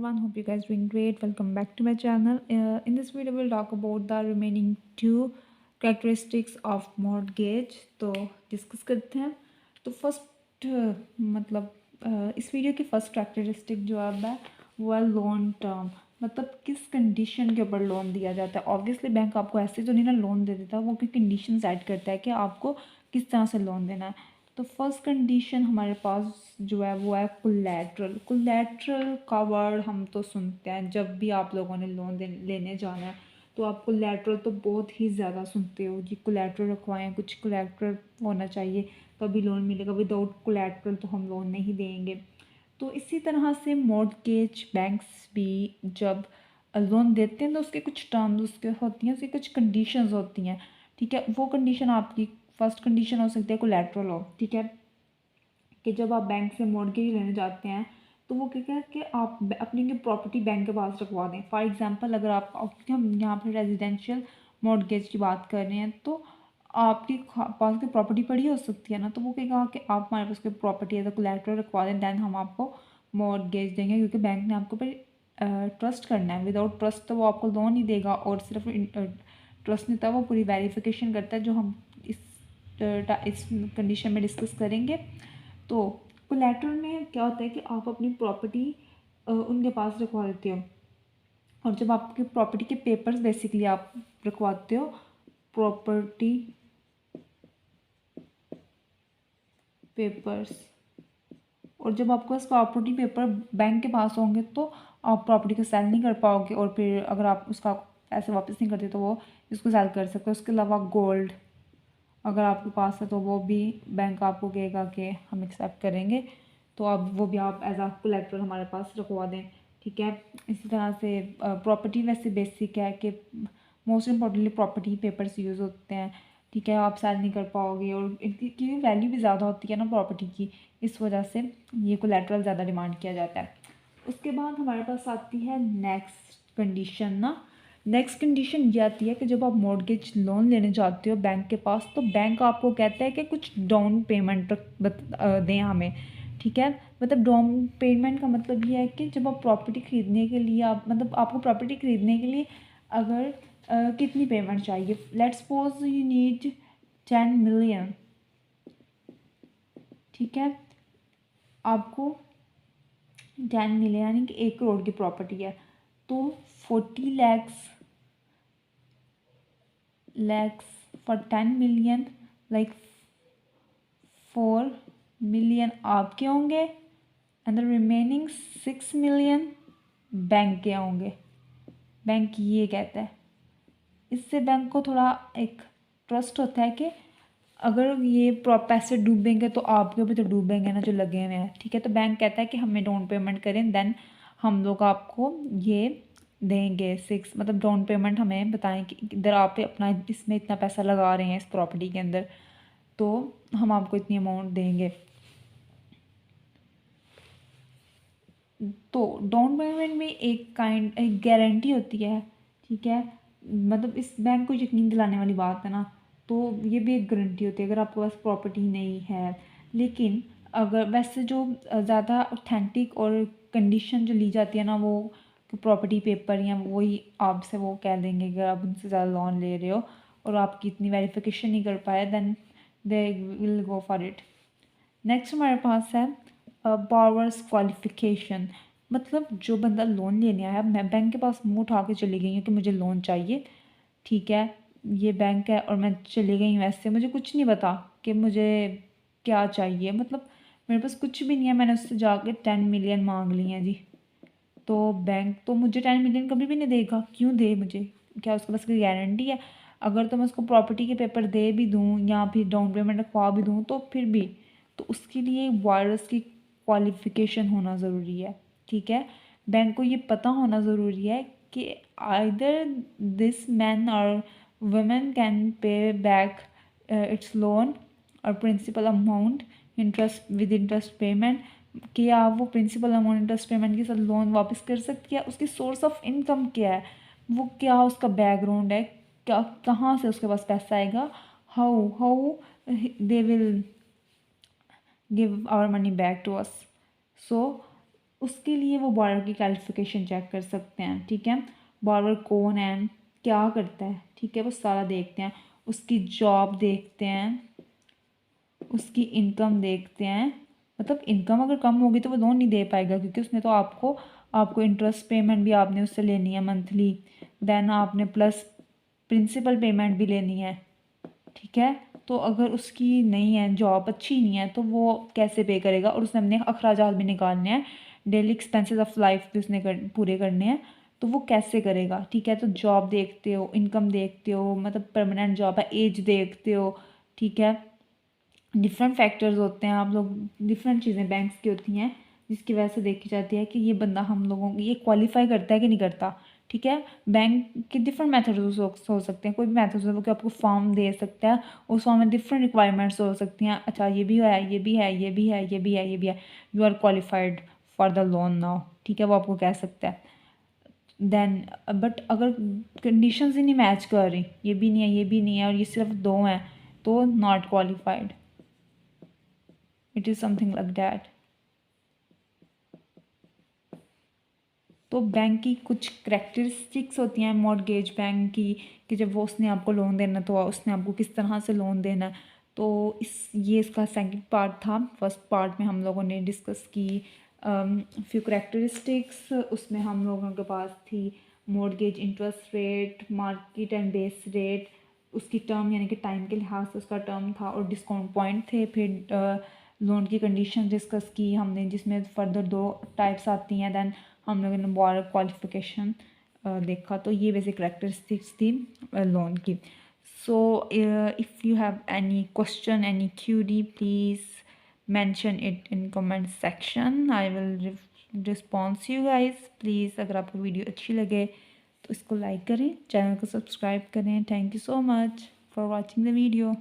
everyone, hope you guys doing great. Welcome back to my channel. In this video we'll talk about the remaining two characteristics of mortgage. तो discuss करते हैं. तो first मतलब इस video की first characteristic जो है वो है लोन टर्म. मतलब किस कंडीशन के ऊपर लोन दिया जाता है. ऑब्वियसली बैंक आपको ऐसे तो नहीं ना लोन दे देता, वो कोई कंडीशन सेट करता है कि आपको किस तरह से लोन देना है. तो फर्स्ट कंडीशन हमारे पास जो है वो है कोलैटरल. कोलैटरल का वर्ड हम तो सुनते हैं जब भी आप लोगों ने लोन लेने जाना है, तो आप कोलैटरल तो बहुत ही ज़्यादा सुनते हो जी. कोलैटरल रखवाएं, कुछ कोलैटरल होना चाहिए तभी लोन मिलेगा, विदाउट कोलैटरल तो हम लोन नहीं देंगे. तो इसी तरह से मॉर्टगेज बैंक्स भी जब लोन देते हैं तो उसके कुछ टर्म्स उसके होती हैं, उसकी कुछ कंडीशंस होती हैं. ठीक है, वो कंडीशन आपकी फर्स्ट कंडीशन हो सकती है कोलैटरल हो. ठीक है, कि जब आप बैंक से मॉर्टगेज लेने जाते हैं तो वो क्या है कि आप अपनी प्रॉपर्टी बैंक के पास रखवा दें. फॉर एग्जांपल अगर आप हम यहाँ पर रेजिडेंशियल मॉर्टगेज की बात कर रहे हैं तो आपके पास कोई प्रॉपर्टी पड़ी हो सकती है ना, तो वो कहेगा कि आप हमारे पास कोई प्रॉपर्टी है तो कोलैटरल रखवा दें, दैन हम आपको मॉर्टगेज देंगे. क्योंकि बैंक ने आपको पर ट्रस्ट करना है. विदाउट ट्रस्ट तो वो आपको लोन ही देगा. और सिर्फ ट्रस्ट नहीं था, वो पूरी वेरिफिकेशन करता है जो हम इस कंडीशन में डिस्कस करेंगे. तो कोलैटरल में क्या होता है कि आप अपनी प्रॉपर्टी उनके पास रखवा देते हो. और जब आपकी प्रॉपर्टी के पेपर्स बेसिकली आप रखवाते हो, प्रॉपर्टी पेपर्स, और जब आपके पास प्रॉपर्टी पेपर बैंक के पास होंगे तो आप प्रॉपर्टी को सेल नहीं कर पाओगे. और फिर अगर आप उसका पैसे वापस नहीं करते तो वो इसको सेल कर सकते हो. उसके अलावा गोल्ड अगर आपके पास है तो वो भी बैंक आपको कहेगा कि हम एक्सेप्ट करेंगे, तो अब वो भी आप एज आ कोलैटरल हमारे पास रखवा दें. ठीक है, इसी तरह से प्रॉपर्टी वैसे बेसिक है कि most importantly property papers use होते हैं. ठीक है, आप सेल नहीं कर पाओगे और इनकी वैल्यू भी ज़्यादा होती है ना प्रॉपर्टी की, इस वजह से ये कोलैटरल ज़्यादा डिमांड किया जाता है. उसके बाद हमारे पास आती है नेक्स्ट कंडीशन ना. नेक्स्ट कंडीशन ये आती है कि जब आप मॉर्टगेज लोन लेने जाते हो बैंक के पास, तो बैंक आपको कहता है कि कुछ डाउन पेमेंट दें हमें. ठीक है, मतलब डाउन पेमेंट का मतलब ये है कि जब आप प्रॉपर्टी ख़रीदने के लिए आप मतलब आपको प्रॉपर्टी ख़रीदने के लिए अगर कितनी पेमेंट चाहिए. Let's suppose you need 10 million. ठीक है, आपको 10 मिलियन यानी कि 1 करोड़ की प्रॉपर्टी है, तो 40 lakhs for 10 million, like 4 million आपके होंगे and the remaining 6 million bank के होंगे. बैंक ये कहता है, इससे बैंक को थोड़ा एक ट्रस्ट होता है कि अगर ये पैसे डूबेंगे तो आपके भी तो डूबेंगे ना जो लगे हुए हैं. ठीक है, तो बैंक कहता है कि हमें डाउन पेमेंट करें, देन हम लोग आपको ये देंगे 6, मतलब डाउन पेमेंट हमें बताएं कि इधर आप अपना इसमें इतना पैसा लगा रहे हैं इस प्रॉपर्टी के अंदर, तो हम आपको इतनी अमाउंट देंगे. तो डाउन पेमेंट में एक गारंटी होती है. ठीक है, मतलब इस बैंक को यकीन दिलाने वाली बात है ना, तो ये भी एक गारंटी होती है अगर आपके पास प्रॉपर्टी नहीं है. लेकिन अगर वैसे जो ज़्यादा ऑथेंटिक और कंडीशन जो ली जाती है ना, वो प्रॉपर्टी पेपर या वही आपसे वो कह देंगे अगर आप उनसे ज़्यादा लोन ले रहे हो और आपकी इतनी वेरिफिकेशन नहीं कर पाए, then they will go for it. Next हमारे पास है बॉरोवर्स क्वालिफिकेशन. मतलब जो बंदा लोन लेने आया, मैं बैंक के पास मुँह उठा के चली गई हूँ कि मुझे लोन चाहिए. ठीक है, ये बैंक है और मैं चली गई हूँ ऐसे, मुझे कुछ नहीं पता कि मुझे क्या चाहिए. मतलब मेरे पास कुछ भी नहीं है, मैंने उससे जाके 10 मिलियन मांग लिए हैं जी. तो बैंक तो मुझे 10 मिलियन कभी भी नहीं देगा. क्यों दे मुझे, क्या उसके पास कोई गारंटी है? अगर तो मैं उसको प्रॉपर्टी के पेपर दे भी दूँ या फिर डाउन पेमेंट रखवा भी दूँ तो फिर भी, तो उसके लिए वायरस की क्वालिफिकेशन होना ज़रूरी है. ठीक है, बैंक को ये पता होना ज़रूरी है कि आइदर दिस मैन और women can pay back its loan और principal amount interest with interest payment, कि आप वो प्रिंसिपल अमाउंट इंटरेस्ट पेमेंट के साथ लोन वापस कर सकती है. उसकी सोर्स ऑफ इनकम क्या है, वो क्या उसका बैकग्राउंड है, क्या कहाँ से उसके पास पैसा आएगा, how they will give our money back to us. So उसके लिए वो बॉर्डर की क्वालिफिकेशन चेक कर सकते हैं, ठीक है। बॉर्डर कौन है, क्या करता है, ठीक है, वो सारा देखते हैं। उसकी जॉब देखते हैं, उसकी इनकम देखते हैं। मतलब इनकम अगर कम होगी तो वो लोन नहीं दे पाएगा, क्योंकि उसने तो आपको आपको इंटरेस्ट पेमेंट भी आपने उससे लेनी है मंथली, देन आपने प्लस प्रिंसिपल पेमेंट भी लेनी है, ठीक है। तो अगर उसकी नहीं है, जॉब अच्छी नहीं है, तो वो कैसे पे करेगा। और उसने अपने अखराजात भी निकालने हैं, डेली एक्सपेंसेस ऑफ लाइफ भी उसने पूरे करने हैं, तो वो कैसे करेगा, ठीक है। तो जॉब देखते हो, इनकम देखते हो, मतलब परमानेंट जॉब है, एज देखते हो, ठीक है। डिफरेंट फैक्टर्स होते हैं, आप लोग डिफरेंट चीज़ें बैंक्स की होती हैं जिसकी वजह से देखी जाती है कि ये बंदा हम लोगों ये क्वालिफाई करता है कि नहीं करता, ठीक है। बैंक के डिफरेंट मेथड्स हो सकते हैं, कोई भी मेथड हो कि आपको फॉर्म दे सकता है, उस फॉर्म में डिफरेंट रिक्वायरमेंट्स हो सकती हैं। अच्छा ये भी है, ये भी है, ये भी है, ये भी है, ये भी है, you are qualified for the loan now, ठीक है, वो आपको कह सकता है। देन बट अगर कंडीशंस ही नहीं मैच कर रही, ये भी नहीं है, ये भी नहीं है, और ये सिर्फ दो हैं, तो not qualified, it is something like that. तो बैंक की कुछ करेक्टरिस्टिक्स होती हैं मॉर्गेज बैंक की, कि जब वो उसने आपको लोन देना तो उसने आपको किस तरह से लोन देना है। तो ये इसका सेकंड पार्ट था। फर्स्ट पार्ट में हम लोगों ने डिस्कस की फ्यू करेक्टरिस्टिक्स, उसमें हम लोगों के पास थी mortgage interest rate, market and base rate, उसकी टर्म यानी कि टाइम के लिहाज से उसका टर्म था, और डिस्काउंट पॉइंट थे। फिर लोन की कंडीशन डिस्कस की हमने, जिसमें फर्दर दो टाइप्स आती हैं। दैन हम लोगों ने बॉर्डर क्वालिफिकेशन देखा। तो ये बेसिक करेक्टरिस्टिक्स थी लोन की। So if you have any question, any Curie, please mention it in comment section, I will response you guys. Please अगर आपको वीडियो अच्छी लगे तो इसको लाइक करें, चैनल को सब्सक्राइब करें। Thank you so much for watching the video.